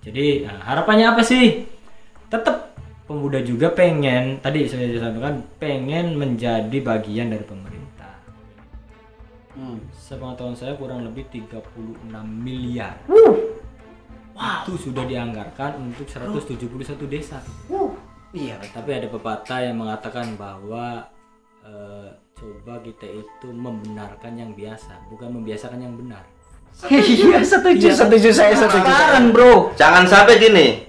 Jadi harapannya apa sih? Tetap pemuda juga pengen, tadi saya sampaikan, pengen menjadi bagian dari pemerintah. Sepengetahuan saya kurang lebih 36 miliar. Wow. Itu sudah dianggarkan untuk 171 desa. Iya. Tapi ada pepatah yang mengatakan bahwa coba kita itu membenarkan yang biasa, bukan membiasakan yang benar. Iya, setuju saya setuju. Bareng, bro. Jangan sampai gini.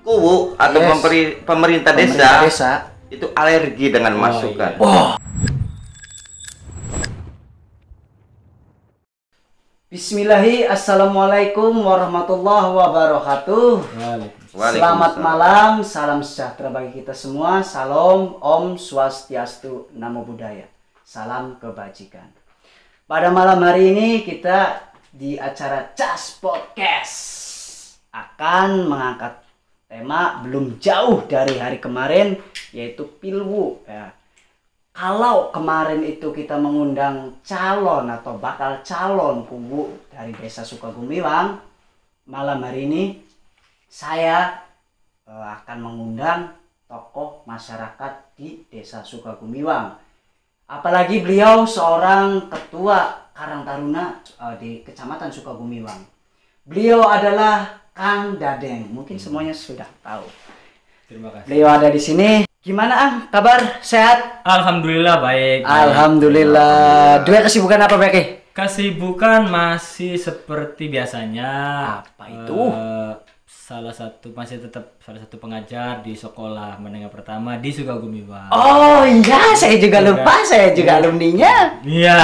Kubu atau pemerintah desa itu alergi dengan masukan. Iya. Bismillahi, assalamualaikum warahmatullahi wabarakatuh. Selamat malam, salam sejahtera bagi kita semua. Salam, Om Swastiastu, Namo Buddhaya. Salam kebajikan. Pada malam hari ini kita di acara CAS Podcast akan mengangkat tema belum jauh dari hari kemarin, yaitu Pilwu ya. Kalau kemarin itu kita mengundang calon atau bakal calon kubu dari Desa Sukagumiwang, malam hari ini saya akan mengundang tokoh masyarakat di Desa Sukagumiwang. Apalagi beliau seorang ketua Karang Taruna di Kecamatan Sukagumiwang. Beliau adalah Kang Dadeng. Mungkin semuanya sudah tahu. Terima kasih. Beliau ada di sini. Gimana kabar? Sehat? Alhamdulillah baik. Alhamdulillah. Dua kesibukan apa Beke? Kesibukan masih seperti biasanya. Apa itu? Masih tetap salah satu pengajar di sekolah menengah pertama di Sukagumiwang. Oh iya, saya juga lupa. Saya juga alumninya. Iya,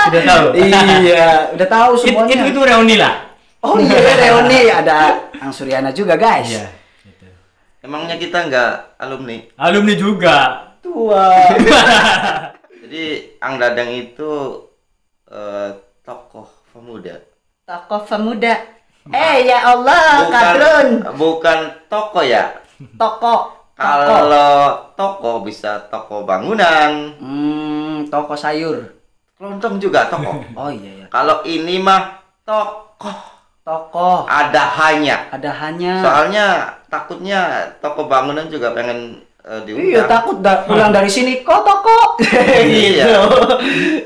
sudah tahu. Iya, udah tahu semuanya. Itu reuni lah. Oh iya, reuni. Ada Ang Suryana juga guys. Iya. Emangnya kita nggak alumni? Alumni juga. Tua. Jadi Ang Dadang itu tokoh pemuda. Tokoh pemuda. Ya Allah, Kadrun. Bukan tokoh ya. Tokoh. Kalau tokoh bisa tokoh bangunan. Tokoh sayur. Kelontong juga tokoh. Oh iya ya. Kalau ini mah tokoh. Tokoh. Ada hanya. Soalnya takutnya toko bangunan juga pengen diundang. Iya, takut pulang dari sini kok toko. Iya.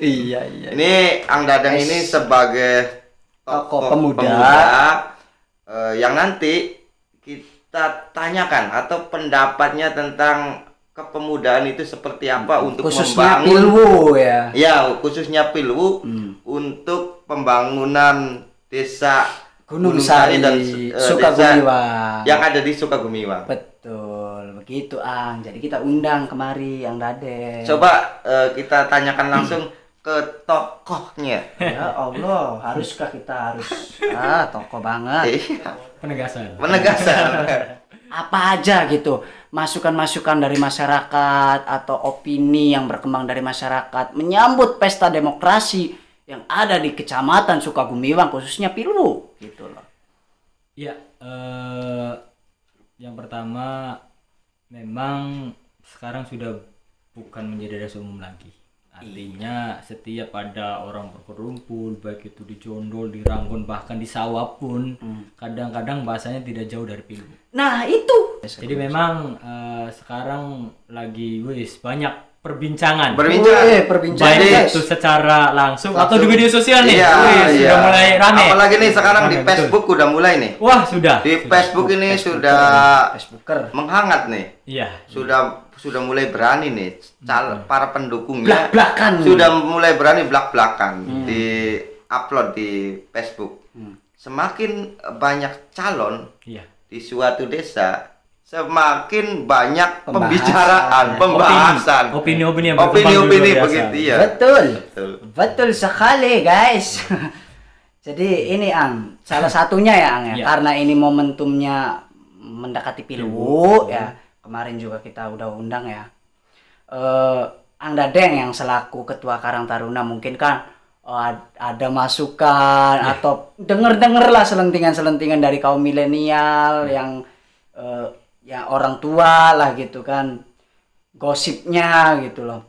Iya. Ini Ang Dadang ini sebagai tokoh pemuda yang nanti kita tanyakan atau pendapatnya tentang kepemudaan itu seperti apa untuk khususnya membangun Pilwu ya. Ya, khususnya Pilwu untuk pembangunan desa Gunung Sari dan Sukagumiwang yang ada di Sukagumiwang. Betul, begitu Ang. Jadi kita undang kemari Ang Dadeng. Coba kita tanyakan langsung ke tokohnya. Ya Allah, haruskah kita harus tokoh banget. Iya. Penegasan. Apa aja gitu, masukan-masukan dari masyarakat atau opini yang berkembang dari masyarakat menyambut pesta demokrasi yang ada di Kecamatan Sukagumiwang, khususnya Pilwu gitu loh. Ya, yang pertama memang sekarang sudah bukan menjadi desa umum lagi. Artinya setiap ada orang berkerumpul, baik itu di Jondol, di Ranggon, bahkan di sawah pun kadang-kadang bahasanya tidak jauh dari Pilwu. Nah itu. Jadi memang sekarang lagi banyak perbincangan. Baik itu secara langsung atau di media sosial nih. Sudah mulai rame. Apalagi nih sekarang di Facebook udah mulai nih. Wah, sudah. Di Facebook ini sudah menghangat nih. Iya. Sudah mulai berani nih para pendukungnya. Blak-blakan. Sudah mulai berani blak-blakan di upload di Facebook. Semakin banyak calon di suatu desa, semakin banyak pembahasan, opini begitu ya. Betul sekali guys. Jadi ini Ang, salah satunya ya Ang ya, karena ini momentumnya mendekati Pilwu ya. Kemarin juga kita udah undang ya. Ang Dadeng yang selaku ketua Karang Taruna mungkin kan ada masukan atau denger lah selentingan dari kaum milenial yang ya orang tua lah gitu kan, gosipnya gitu loh.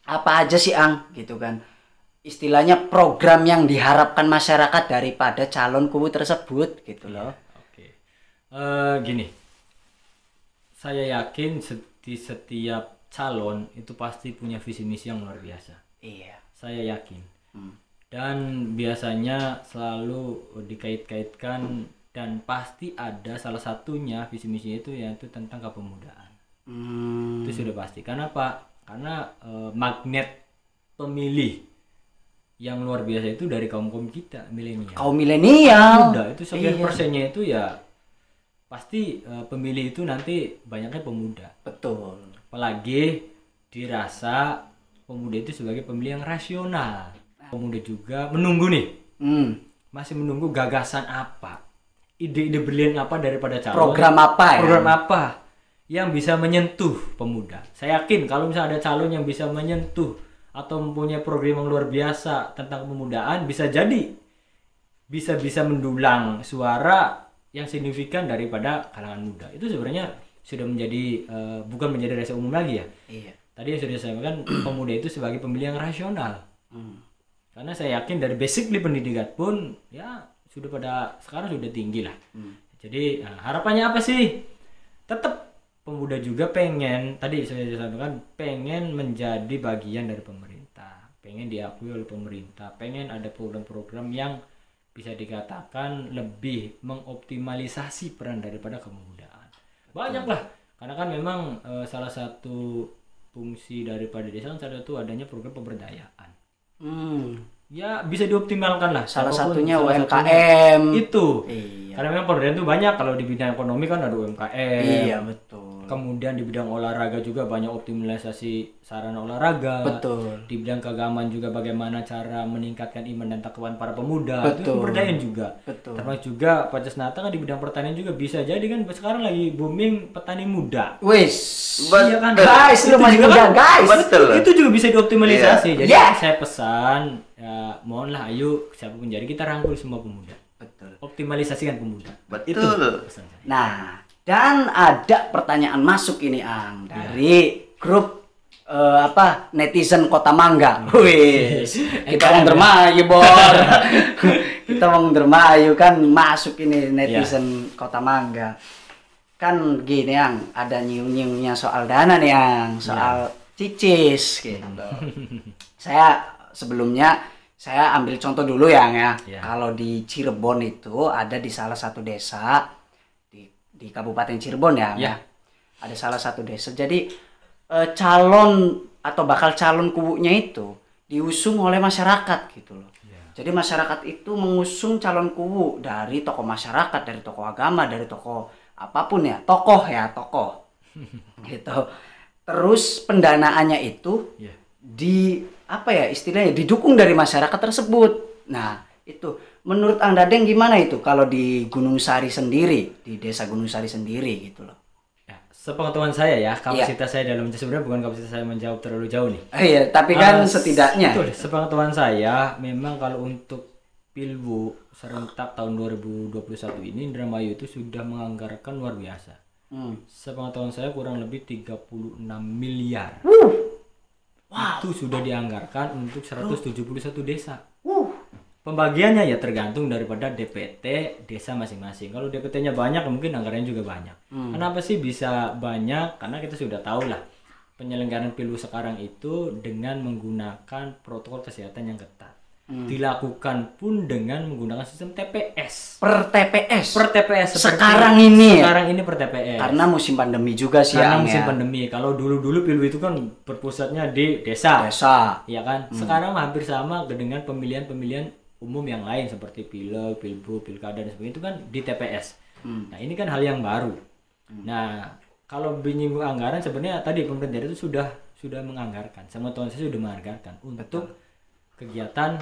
Apa aja sih Ang gitu kan, istilahnya program yang diharapkan masyarakat daripada calon kubu tersebut gitu loh. Gini, saya yakin di setiap calon itu pasti punya visi misi yang luar biasa. Iya. Saya yakin. Dan biasanya selalu dikait-kaitkan dan pasti ada salah satunya visi misi itu yaitu tentang kepemudaan. Itu sudah pasti. Karena apa? Karena magnet pemilih yang luar biasa itu dari kaum kita milenial. Kaum milenial. Muda itu sekian persennya itu ya pasti pemilih itu nanti banyaknya pemuda. Betul. Apalagi dirasa pemuda itu sebagai pemilih yang rasional. Pemuda juga menunggu nih, masih menunggu gagasan apa, ide-ide brilian apa daripada calon. Program apa yang bisa menyentuh pemuda. Saya yakin kalau misalnya ada calon yang bisa menyentuh atau mempunyai program yang luar biasa tentang kepemudaan, bisa jadi bisa mendulang suara yang signifikan daripada kalangan muda. Itu sebenarnya sudah menjadi bukan menjadi rahasia umum lagi ya. Iya. Tadi yang sudah saya sampaikan pemuda itu sebagai pemilih yang rasional. Karena saya yakin dari basic di pendidikan pun ya sudah pada sekarang sudah tinggi lah. Jadi harapannya apa sih? Tetap pemuda juga pengen, tadi saya sampaikan, pengen menjadi bagian dari pemerintah, pengen diakui oleh pemerintah, pengen ada program-program yang bisa dikatakan lebih mengoptimalisasi peran daripada kepemudaan. Banyak lah, karena kan memang salah satu fungsi daripada desa kan salah satu adanya program pemberdayaan. Ya bisa dioptimalkan lah. Salah satunya UMKM itu. Iya. Karena memang pemberdayaan itu banyak. Kalau di bidang ekonomi kan ada UMKM. Iya betul. Kemudian di bidang olahraga juga banyak optimalisasi sarana olahraga. Betul. Di bidang keagamaan juga bagaimana cara meningkatkan iman dan takwaan para pemuda. Betul. Itu pemberdayaan juga. Betul. Termasuk juga Pak Jasnata kan di bidang pertanian juga bisa jadi kan sekarang lagi booming petani muda. Wis. Iya kan. Guys, lu masih muda guys. Betul. Itu juga bisa dioptimalisasi. Jadi Yeah. saya pesan ya mohonlah ayo siapapun jadi kita rangkul semua pemuda. Betul. Optimalisasikan pemuda. Betul. Itu pesan saya. Nah, dan ada pertanyaan masuk ini Ang dari grup netizen Kota Mangga. Wih, kita mau dermayu Bor. Kita mau dermayu kan masuk ini netizen Kota Mangga. Kan gini Ang, ada nyiung-nyiungnya soal dana nih Ang, soal cicis gitu. Saya sebelumnya saya ambil contoh dulu ya Ang ya. Kalau di Cirebon itu ada di salah satu desa di Kabupaten Cirebon ya. Ada salah satu desa. Jadi calon atau bakal calon kubunya itu diusung oleh masyarakat gitu loh. Jadi masyarakat itu mengusung calon kubu dari tokoh masyarakat, dari tokoh agama, dari tokoh apapun ya, tokoh gitu. Terus pendanaannya itu istilahnya didukung dari masyarakat tersebut. Nah, itu menurut Ang Dadeng gimana itu kalau di Gunung Sari sendiri, di desa Gunung Sari sendiri gitu loh. Ya, sepengetahuan saya ya, kapasitas saya dalam sebenarnya bukan kapasitas saya menjawab terlalu jauh nih. Iya, tapi kan setidaknya. Betul, sepengetahuan saya memang kalau untuk Pilbu serentak tahun 2021 ini Indramayu itu sudah menganggarkan luar biasa. Sepengetahuan saya kurang lebih 36 miliar. Wow. Itu sudah dianggarkan untuk 171 desa. Pembagiannya ya tergantung daripada DPT desa masing-masing. Kalau DPT-nya banyak mungkin anggarannya juga banyak. Kenapa sih bisa banyak? Karena kita sudah tahu lah penyelenggaraan Pilbu sekarang itu dengan menggunakan protokol kesehatan yang ketat. Dilakukan pun dengan menggunakan sistem TPS. Per TPS. Sekarang ini per TPS. Karena musim pandemi juga sih. Karena musim pandemi. Kalau dulu Pilbu itu kan berpusatnya di desa. Iya kan? Sekarang hampir sama dengan pemilihan umum yang lain seperti pileg, pilbu, pilkada dan sebagainya itu kan di TPS. Nah, ini kan hal yang baru. Nah, kalau menyinggung anggaran sebenarnya tadi pemerintah itu sudah menganggarkan. Sama tahun saya sudah menganggarkan untuk kegiatan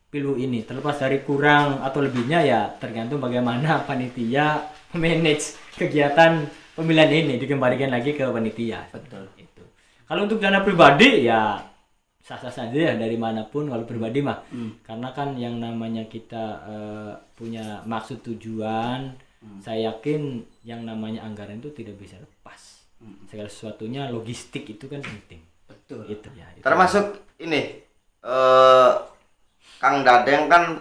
Pilbu ini. Terlepas dari kurang atau lebihnya ya tergantung bagaimana panitia manage kegiatan pemilihan ini, dikembalikan lagi ke panitia. Betul. Itu. Kalau untuk dana pribadi ya sah-sah saja ya dari manapun kalau pribadi mah. Karena kan yang namanya kita punya maksud tujuan, saya yakin yang namanya anggaran itu tidak bisa lepas. Segala sesuatunya logistik itu kan penting. Betul. Itu ya. Itu. Termasuk ini Kang Dadeng kan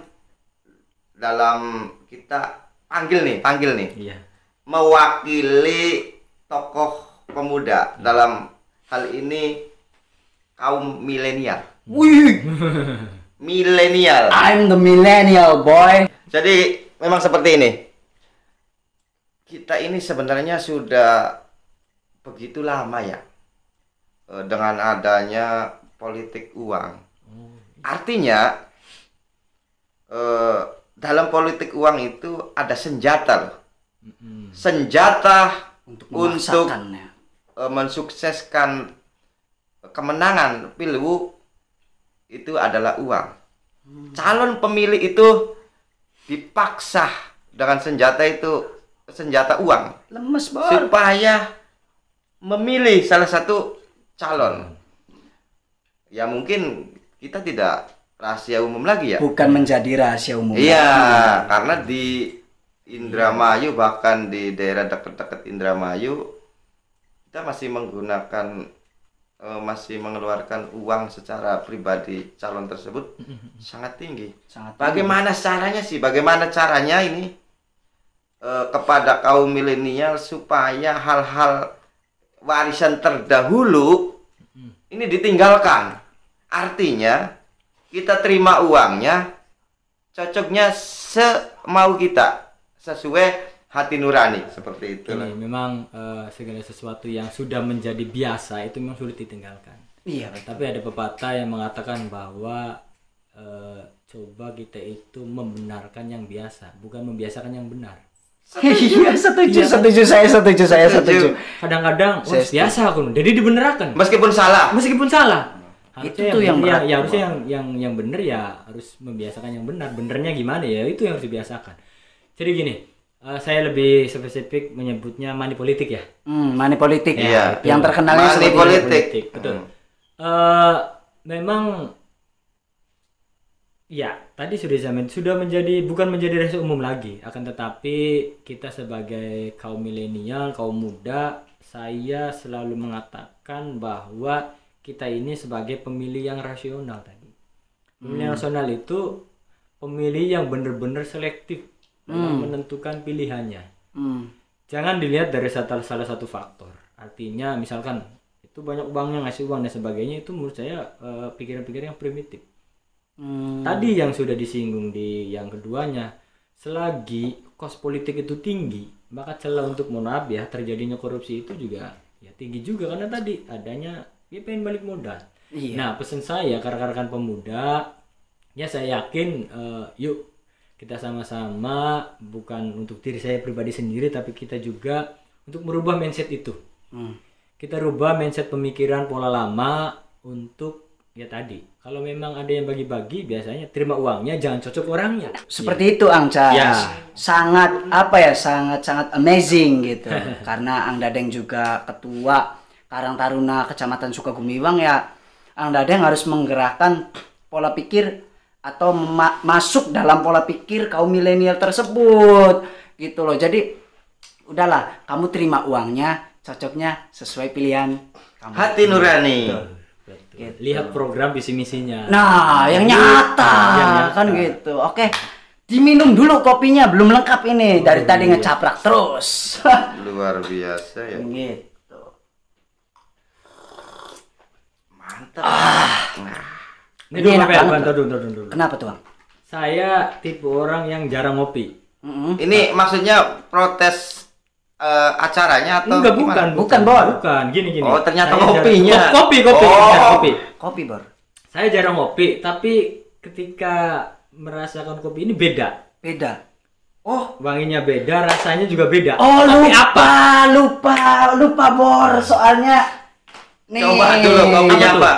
dalam kita panggil nih. Iya. mewakili tokoh pemuda dalam hal ini kaum milenial. Wih, Milenial. I'm the millennial boy. Jadi memang seperti ini. Kita ini sebenarnya sudah begitu lama ya dengan adanya politik uang. Artinya dalam politik uang itu ada senjata loh. Senjata untuk mensukseskan kemenangan Pilgub itu adalah uang. Calon pemilih itu dipaksa dengan senjata uang. Lemes banget. Supaya memilih salah satu calon. Ya mungkin kita tidak rahasia umum lagi ya. Bukan menjadi rahasia umum. Iya, karena di Indramayu, bahkan di daerah dekat-dekat Indramayu, kita masih mengeluarkan uang secara pribadi calon tersebut sangat tinggi. Bagaimana caranya ini kepada kaum milenial supaya hal-hal warisan terdahulu ini ditinggalkan. Artinya kita terima uangnya cocoknya semau kita, sesuai hati nurani, seperti itu. Ini memang segala sesuatu yang sudah menjadi biasa itu memang sulit ditinggalkan. Iya. Tapi ada pepatah yang mengatakan bahwa coba kita itu membenarkan yang biasa, bukan membiasakan yang benar. Iya, setuju. Saya setuju. Kadang-kadang biasa aku, jadi dibenarkan. Meskipun salah. Itu tuh yang berat. Ya harusnya yang benar ya harus membiasakan yang benar. Benernya gimana ya itu yang harus dibiasakan. Jadi gini. Saya lebih spesifik menyebutnya money politik ya. Money politik. Iya. Yang terkenalnya money politik. Betul. Memang ya tadi sudah bukan menjadi rahasia umum lagi. Akan tetapi kita sebagai kaum milenial, kaum muda, saya selalu mengatakan bahwa kita ini sebagai pemilih yang rasional tadi. Pemilih rasional itu pemilih yang benar-benar selektif dalam menentukan pilihannya. Jangan dilihat dari salah satu faktor. Artinya misalkan itu banyak uangnya, ngasih uang dan sebagainya, itu menurut saya pikiran-pikiran yang primitif. Tadi yang sudah disinggung di yang keduanya, selagi kos politik itu tinggi, maka celah untuk terjadinya korupsi itu juga ya tinggi juga, karena tadi adanya dia pengen balik modal. Iya. Nah, pesan saya ke rekan-rekan pemuda, ya saya yakin yuk kita sama-sama, bukan untuk diri saya pribadi sendiri, tapi kita juga untuk merubah mindset itu. Kita rubah mindset pemikiran pola lama untuk ya tadi. Kalau memang ada yang bagi-bagi, biasanya terima uangnya, jangan cocok orangnya. Seperti itu Ang Cas. Ya. Sangat sangat amazing gitu. Karena Ang Dadeng juga ketua Karang Taruna Kecamatan Sukagumiwang ya. Ang Dadeng harus menggerakkan pola pikir atau masuk dalam pola pikir kaum milenial tersebut gitu loh. Jadi udahlah, kamu terima uangnya, cocoknya sesuai pilihan kamu. Hati nurani. Gitu. Lihat program visi misinya. Nah, yang nyata kan gitu. Oke. Diminum dulu kopinya, belum lengkap ini. Dari tadi ngecaprak terus. Luar biasa ya. Gitu. Mantap. Ini enak banget. Dulu. Kenapa tuh, Bang? Saya tipe orang yang jarang ngopi. Ini maksudnya protes acaranya atau enggak, bukan, Bor. Bukan, gini. Oh, ternyata saya kopinya. Kopi, Bor. Saya jarang ngopi, tapi ketika merasakan kopi ini beda. Oh, wanginya beda, rasanya juga beda. Oh, tapi lupa, Bor. Soalnya nih. Coba dulu kopinya apa?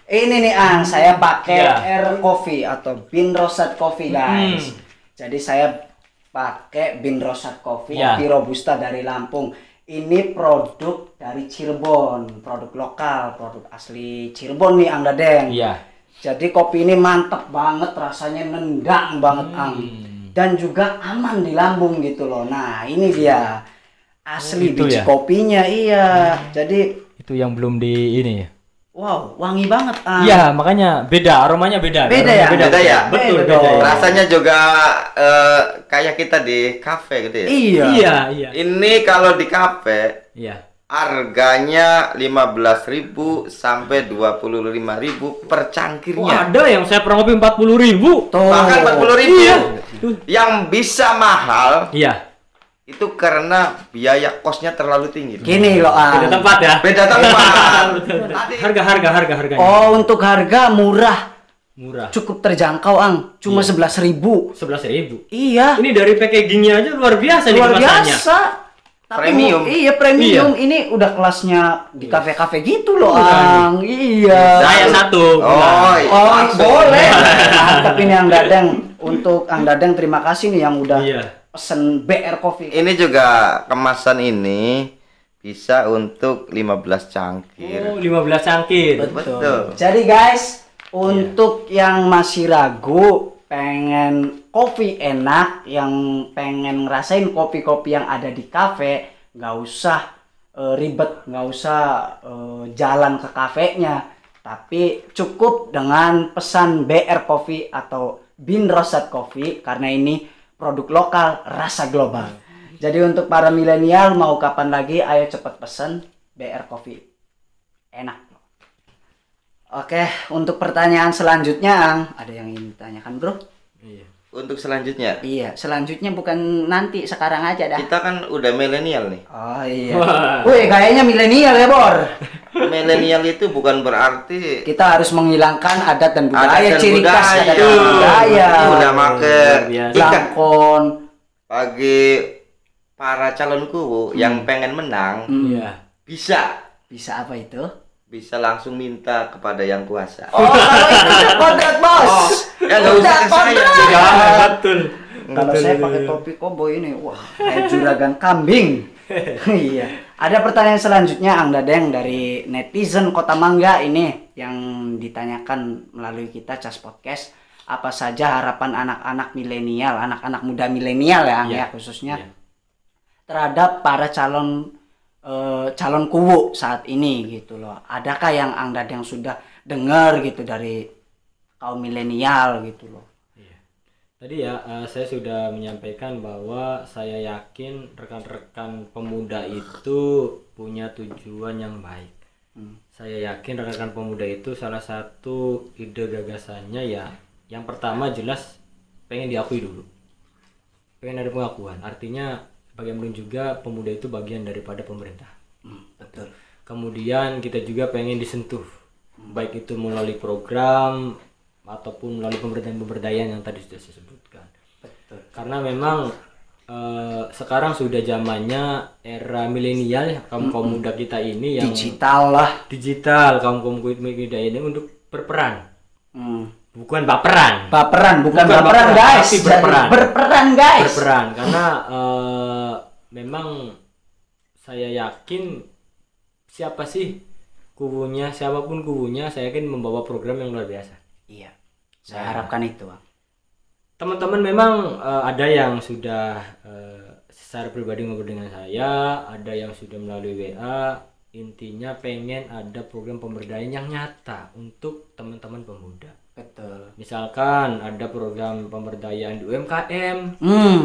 Ini nih saya pakai air coffee atau bean roasted coffee guys. Jadi saya pakai bean roasted coffee kopi robusta dari Lampung. Ini produk dari Cirebon, produk lokal, produk asli Cirebon nih Ang Dadeng. Iya. Jadi kopi ini mantap banget, rasanya nendang banget Ang. Dan juga aman di lambung gitu loh. Nah ini dia asli biji kopinya, iya. Jadi itu yang belum di ini ya. Wow, wangi banget. Iya, makanya beda, aromanya beda. Beda ya? Beda ya? Betul, Beda beda. dong. Rasanya juga kayak kita di kafe gitu ya. Iya. Ini kalau di kafe Iya. harganya 15.000 sampai 25.000 per Oh, cangkirnya. ada yang saya pernah ngopi 40.000. Tuh. Bahkan 40.000. Iya. Yang bisa mahal Iya. itu karena biaya kosnya terlalu tinggi. Gini loh, Beda tempat ya. Beda tempat. Betul. Harganya. Oh, untuk harga murah, Murah. cukup terjangkau, Ang. Cuma 11.000. 11.000. Iya. Ini dari packagingnya aja luar biasa nih Luar kemasannya. biasa. Tapi Premium. Iya, premium. Ini udah kelasnya di kafe-kafe gitu loh, Bukan. Ang. Iya. Saya satu. Oh, iya. Oh, Langsung. boleh. Mantap ini Ang Dadang. Untuk Ang Dadang terima kasih nih yang udah Iya. pesen BR Coffee. Ini juga kemasan ini bisa untuk 15 cangkir. Oh, 15 cangkir. Betul. Jadi guys, untuk yang masih ragu pengen kopi enak, yang pengen ngerasain kopi-kopi yang ada di kafe, nggak usah ribet, nggak usah jalan ke kafenya, tapi cukup dengan pesan BR Coffee atau Bean Roasted Coffee karena ini produk lokal rasa global. Jadi untuk para milenial mau kapan lagi, ayo cepet pesen BR Coffee. Enak. Oke, untuk pertanyaan selanjutnya, Ang, ada yang ingin ditanyakan, Bro? Iya. Untuk selanjutnya, Iya, selanjutnya bukan nanti, sekarang aja dah. kita kan udah milenial nih. Oh iya. Wah. Wih, kayaknya milenial ya, Bor. Milenial itu bukan berarti Kita harus menghilangkan adat dan budaya, Adat dan ciri khas budaya. adat dan budaya. Ini udah make Luar biasa. ikan. Langkon. Bagi para calon kubu yang pengen menang, Iya. bisa Bisa apa itu? bisa langsung minta kepada yang kuasa. Oh, kalau itu udah kodrat, Bos. Oh, ya nggak usah ke saya. Iya, betul. Kalau saya pakai topi koboi ini, wah, kayak juragan kambing. Iya. Ada pertanyaan selanjutnya, Ang Dadeng, dari netizen Kota Mangga ini yang ditanyakan melalui kita Cas Podcast. Apa saja harapan anak-anak milenial, anak-anak muda milenial ya, Ang, Iya. ya khususnya Iya. terhadap para calon kuwu saat ini gitu loh. Adakah yang Ang Dadeng sudah dengar gitu dari kaum milenial gitu loh? Tadi ya, saya sudah menyampaikan bahwa saya yakin rekan-rekan pemuda itu punya tujuan yang baik. Saya yakin rekan-rekan pemuda itu salah satu ide gagasannya ya, yang pertama jelas pengen diakui dulu. Pengen ada pengakuan. Artinya bagaimanapun juga pemuda itu bagian daripada pemerintah. Betul. Kemudian kita juga pengen disentuh, baik itu melalui program ataupun melalui pemberdayaan yang tadi sudah saya sebutkan. Betul. Karena memang sekarang sudah zamannya era milenial ya, kaum muda kita ini yang digital, kaum muda ini untuk berperan, bukan baperan. Bukan Bukan baperan guys, tapi berperan. berperan guys. Berperan karena memang saya yakin siapapun kubunya, saya yakin membawa program yang luar biasa. Iya, saya harapkan itu, Bang. Teman-teman memang ada yang sudah secara pribadi ngobrol dengan saya, ada yang sudah melalui WA. Intinya pengen ada program pemberdayaan yang nyata untuk teman-teman pemuda. Betul. Misalkan ada program pemberdayaan di UMKM.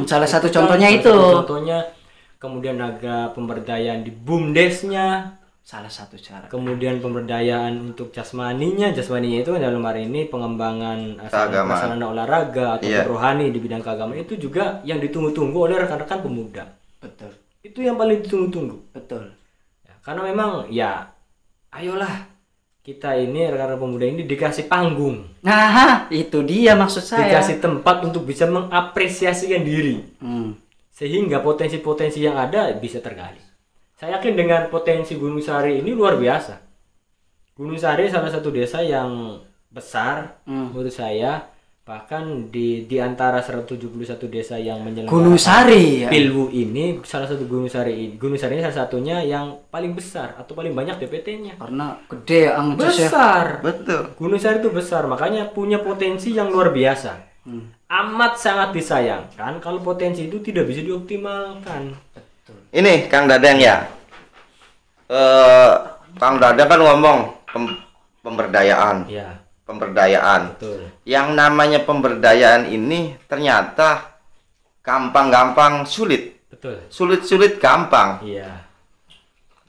Salah satu contohnya itu. Contohnya, kemudian ada pemberdayaan di BUMDes-nya. Salah satu cara. Kemudian pemberdayaan untuk jasmaninya itu dalam hari ini pengembangan sarana olahraga atau rohani di bidang keagamaan itu juga yang ditunggu-tunggu oleh rekan-rekan pemuda. Betul. Itu yang paling ditunggu-tunggu. Betul. Ya, karena memang ya, ayolah kita ini rekan-rekan pemuda ini dikasih panggung. Nah, itu dia maksud saya. Dikasih tempat untuk bisa mengapresiasikan diri. Sehingga potensi-potensi yang ada bisa tergali. Saya yakin dengan potensi Gunung Sari ini luar biasa. Gunung Sari salah satu desa yang besar menurut saya, bahkan di antara 171 desa yang menyelenggarakan Gunung Sari ya? Pilwu ini salah satu Gunung Sari ini salah satunya yang paling besar atau paling banyak DPT-nya. Karena gede besar. Betul. Gunung Sari itu besar, makanya punya potensi yang luar biasa. Amat sangat disayangkan kalau potensi itu tidak bisa dioptimalkan. Ini Kang Dadang ya. Kang Dadang kan ngomong pemberdayaan. Ya, Pemberdayaan. betul. Yang namanya pemberdayaan ini ternyata gampang-gampang sulit. Betul. Sulit-sulit gampang. Iya.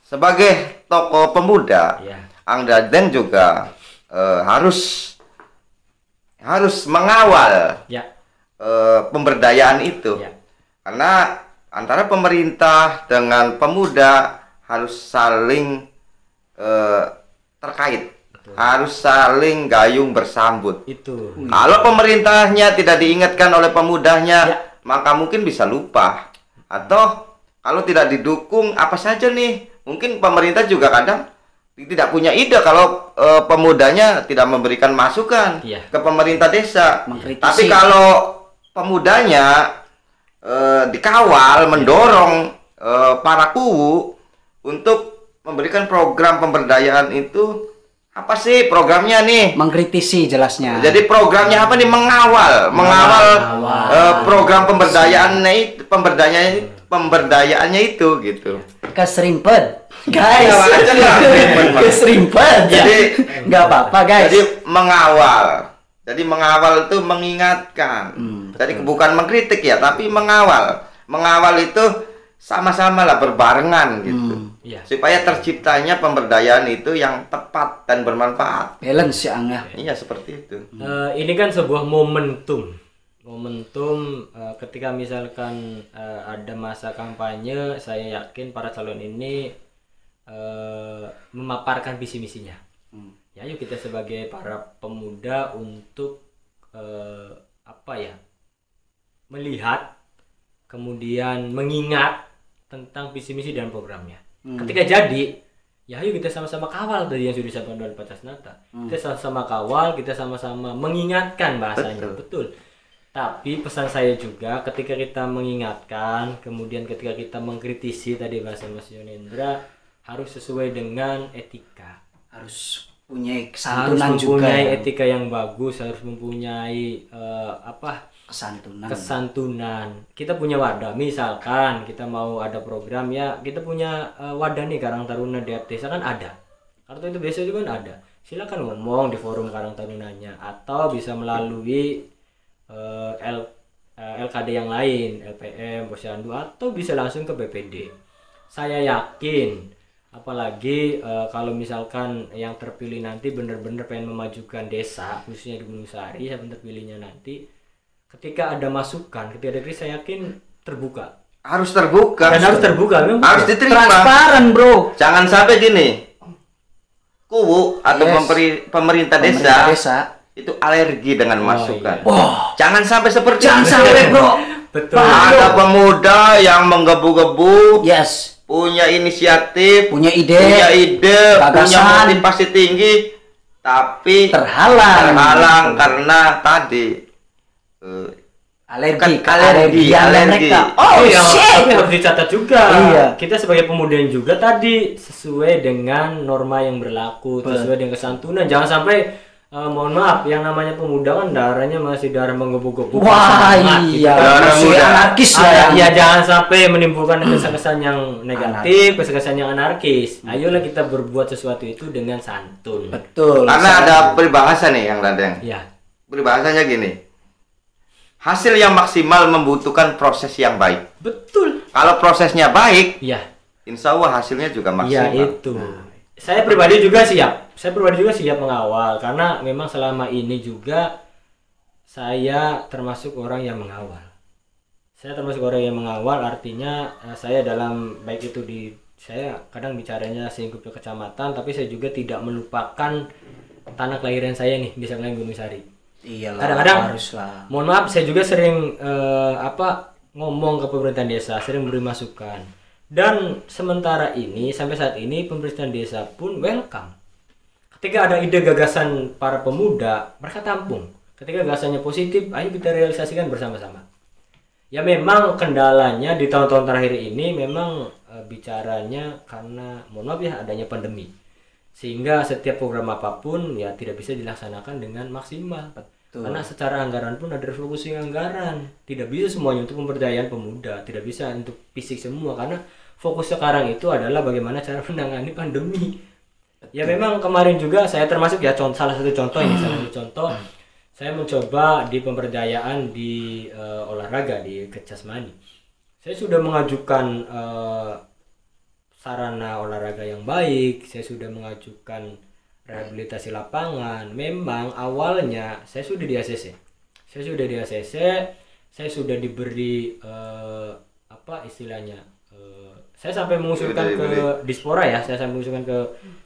Sebagai tokoh pemuda, Iya. Ang Daden juga harus mengawal Ya. pemberdayaan itu. Ya. Karena antara pemerintah dengan pemuda harus saling terkait. Betul. Harus saling gayung bersambut. Itu. Kalau pemerintahnya tidak diingatkan oleh pemudanya, Ya. maka mungkin bisa lupa. Atau kalau tidak didukung apa saja nih, mungkin pemerintah juga kadang tidak punya ide kalau pemudanya tidak memberikan masukan Iya. ke pemerintah desa. Mengkritisi. Tapi kalau pemudanya dikawal, mendorong para kuwu untuk memberikan program pemberdayaan itu, apa sih programnya nih? Mengkritisi jelasnya. Jadi programnya apa nih? Mengawal program pemberdayaannya itu gitu. Keserimpet. Guys. Ya, aja lah. Keserimpet. Jadi nggak apa-apa, guys. Jadi mengawal. Jadi mengawal itu mengingatkan. Jadi bukan mengkritik ya, tapi mengawal. Mengawal itu sama-sama lah berbarengan gitu. Iya. Supaya terciptanya pemberdayaan itu yang tepat dan bermanfaat. Balance ya, Ang ya. Iya, seperti itu. Ini kan sebuah momentum ketika misalkan ada masa kampanye, saya yakin para calon ini memaparkan visi misinya. Ya, yuk kita sebagai para pemuda untuk melihat, kemudian mengingat tentang visi misi dan programnya. Ketika jadi, ya ayo kita sama-sama kawal dari yang sudah disampaikan oleh Pak Tasnata. Kita sama-sama kawal, kita sama-sama mengingatkan bahasanya. Betul. Tapi pesan saya juga, ketika kita mengingatkan, kemudian ketika kita mengkritisi tadi bahasa Mas Yonendra, harus sesuai dengan etika. Harus punya Harus kesantunan juga. mempunyai Ya. etika yang bagus, harus mempunyai kesantunan. Kita punya wadah, misalkan kita mau ada program, ya kita punya wadah nih Karang Taruna di desa kan ada. Kartu itu biasa juga kan ada. Silakan ngomong di forum Karang Tarunanya, atau bisa melalui LKD yang lain, LPM, Posyandu, atau bisa langsung ke BPD. Saya yakin, apalagi kalau misalkan yang terpilih nanti benar-benar pengen memajukan desa, khususnya di Gunung Sari, saya terpilihnya nanti, ketika ada masukan, ketika ada kritik, saya yakin terbuka. Harus terbuka. Dan harus terbuka, memang Harus betul. diterima. Transparan, bro. Jangan sampai gini. Kuwu atau pemerintah desa itu alergi dengan masukan. Wah, Jangan sampai seperti jangan itu. sampai, bro. Betul. Ada pemuda yang menggebu-gebu, Yes. punya inisiatif, Punya ide, punya gagasan. motivasi tinggi, tapi terhalang karena tadi alergi alergi. mereka. Oh iya, shit. tapi harus dicatat juga. Iya. Kita sebagai pemuda yang juga tadi sesuai dengan norma yang berlaku, sesuai dengan kesantunan. Jangan sampai mohon maaf, yang namanya pemuda kan darahnya masih darah menggebu-gebu. Wah, semangat, gitu. iya. Darah Masih muda. anarkis lah ya. Ya jangan sampai menimbulkan kesan-kesan yang negatif, kesan-kesan yang anarkis. Ayolah kita berbuat sesuatu itu dengan santun. Betul. Karena ada peribahasa nih yang Dadeng. Ya, Peribahasanya gini. Hasil yang maksimal membutuhkan proses yang baik. betul. Kalau prosesnya baik, Ya. insya Allah hasilnya juga Iya maksimal. itu. Saya pribadi juga siap. Saya pribadi juga siap mengawal, karena memang selama ini juga saya termasuk orang yang mengawal. Saya termasuk orang yang mengawal, artinya saya dalam baik itu saya kadang bicaranya selingkup ke kecamatan, tapi saya juga tidak melupakan tanah kelahiran saya nih, misalnya Gunung Sari. Iyalah, Kadang-kadang haruslah. mohon maaf, saya juga sering ngomong ke pemerintahan desa, sering beri masukan. Dan sementara ini, sampai saat ini pemerintahan desa pun welcome. Ketika ada ide gagasan para pemuda, mereka tampung. Ketika gagasannya positif, ayo kita realisasikan bersama-sama. Ya memang kendalanya di tahun-tahun terakhir ini memang bicaranya karena mohon maaf ya adanya pandemi. Sehingga setiap program apapun ya tidak bisa dilaksanakan dengan maksimal. Betul. Karena secara anggaran pun ada refocusing anggaran. Tidak bisa semuanya untuk pemberdayaan pemuda, tidak bisa untuk fisik semua, karena fokus sekarang itu adalah bagaimana cara menangani pandemi. Ya memang kemarin juga saya termasuk ya salah satu contoh ini, salah satu contoh saya mencoba di pemberdayaan di olahraga di Kecasmani. Saya sudah mengajukan sarana olahraga yang baik, saya sudah mengajukan rehabilitasi lapangan. Memang awalnya saya sudah di ACC. Saya sudah diberi apa istilahnya? Saya sampai mengusulkan ke Dispora ya, saya sampai mengusulkan ke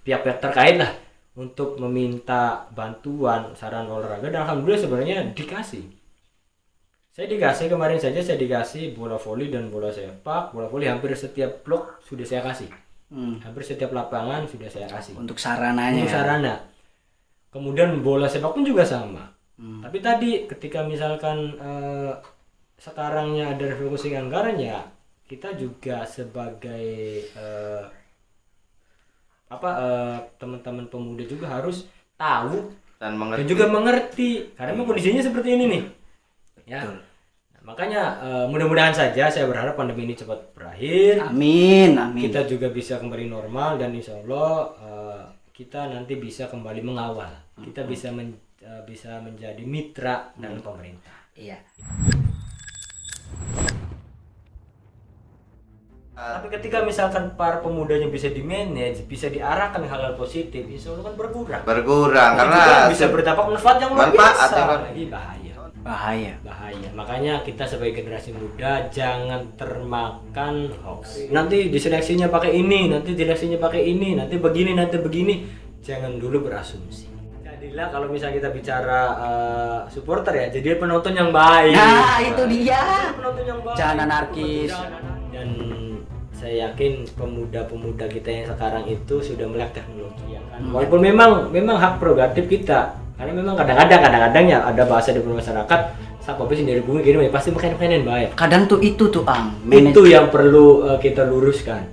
pihak-pihak terkait lah untuk meminta bantuan sarana olahraga, dan alhamdulillah sebenarnya dikasih. Saya dikasih kemarin saja, saya dikasih bola voli dan bola sepak. Bola voli hampir setiap blok sudah saya kasih. Hampir setiap lapangan sudah saya kasih. Untuk sarananya. Untuk sarana. Kemudian bola sepak pun juga sama. Tapi tadi ketika misalkan sekarangnya ada refleksi anggaran, ya kita juga sebagai teman-teman pemuda juga harus tahu dan juga mengerti, karena memang kondisinya seperti ini nih. Ya. Nah, makanya mudah-mudahan saja, saya berharap pandemi ini cepat berakhir. Amin. Kita juga bisa kembali normal, dan insya Allah kita nanti bisa kembali mengawal. Kita bisa menjadi mitra dengan pemerintah. Iya. Tapi ketika misalkan para pemudanya bisa di-manage, bisa diarahkan hal-hal positif, insya Allah kan berkurang. Karena bisa berdampak manfaat yang luar biasa. Ini bahaya. Makanya kita sebagai generasi muda jangan termakan hoax. Nanti diseleksinya pakai ini, nanti begini. Jangan dulu berasumsi. Jadilah kalau misalnya kita bicara supporter ya, jadi penonton yang baik. Nah, itu dia. Penonton yang baik. Jangan anarkis. Dan saya yakin pemuda-pemuda kita yang sekarang itu sudah melek teknologi ya kan. Walaupun memang hak prerogatif kita, karena memang kadang-kadang ya ada bahasa di masyarakat, siapa sih dari bumi gini pasti makan yang baik. Kadang tuh itu tuh itu yang perlu kita luruskan.